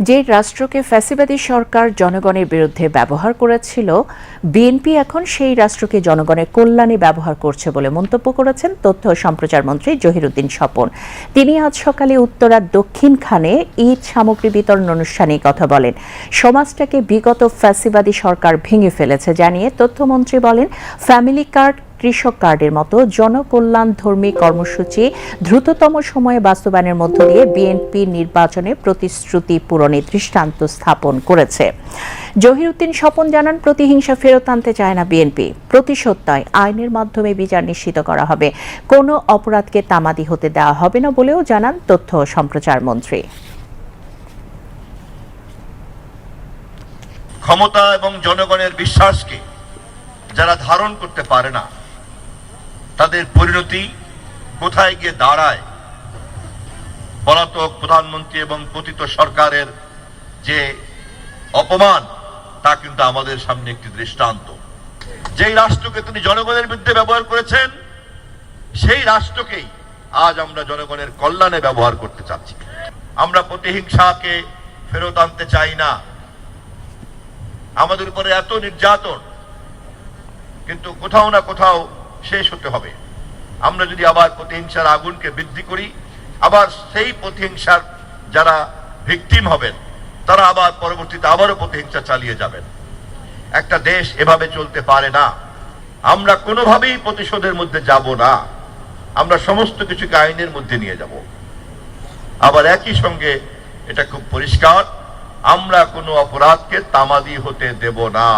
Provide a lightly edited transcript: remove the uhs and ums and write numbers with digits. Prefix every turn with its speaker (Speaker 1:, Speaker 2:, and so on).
Speaker 1: যে রাষ্ট্রকে ফ্যাসিবাদী সরকার জনগণের বিরুদ্ধে ব্যবহার করেছিল, বিএনপি এখন সেই রাষ্ট্রকে জনগণের কল্যাণে ব্যবহার করছে বলে মন্তব্য করেছেন তথ্য ও সম্প্রচার মন্ত্রী জহিরুদ্দিন স্বপন। তিনি আজ সকালে উত্তরার দক্ষিণখানে ঈদ সামগ্রী বিতরণ অনুষ্ঠানে কথা বলেন। সমাজটাকে বিগত ফ্যাসিবাদী সরকার ভেঙে ফেলেছে জানিয়ে তথ্যমন্ত্রী বলেন, ফ্যামিলি কার্ড, কৃষক কার্ডের মতো জনকল্যাণধর্মী কর্মসূচি দ্রুততম সময়ে বাস্তবায়নের মধ্য দিয়ে বিএনপি নির্বাচনে প্রতিশ্রুতি পূরণে দৃষ্টান্ত স্থাপন করেছে। জহিরুদ্দিন স্বপন জানান, প্রতিহিংসা ফেরত আনতে চায় না বিএনপি। প্রতিশোধ নয়, আইনের মাধ্যমে বিচার নিশ্চিত করা হবে। কোনো অপরাধকে তামাদি হতে দেওয়া হবে না বলেও জানান তথ্য ও সম্প্রচার মন্ত্রী।
Speaker 2: ক্ষমতা এবং জনগণের বিশ্বাসকে যারা ধারণ করতে পারে না, তাদের পরিণতি কোথায় গিয়ে দাঁড়ায়, পলাতক প্রধানমন্ত্রী এবং পতিত সরকারের যে অপমান, তা কিন্তু আমাদের সামনে একটি দৃষ্টান্ত। যেই রাষ্ট্রকে তিনি জনগণের বিরুদ্ধে ব্যবহার করেছেন, সেই রাষ্ট্রকেই আজ আমরা জনগণের কল্যাণে ব্যবহার করতে চাচ্ছি। আমরা প্রতিহিংসাকে ফেরত আনতে চাই না। আমাদের উপরে এত নির্যাতন কিন্তু কোথাও না কোথাও শেষ হতে হবে। আমরা যদি আবার প্রতিহিংসার আগুনকে বৃদ্ধি করি, আবার সেই প্রতিহিংসার যারা ভিকটিম হবেন, তারা আবার পরবর্তীতে আবারও প্রতিহিংসা চালিয়ে যাবেন। একটা দেশ এভাবে চলতে পারে না। আমরা কোনোভাবেই প্রতিশোধের মধ্যে যাব না। আমরা সমস্ত কিছুকে আইনের মধ্যে নিয়ে যাব। আবার একই সঙ্গে এটা খুব পরিষ্কার, আমরা কোনো অপরাধকে তামাদি হতে দেব না।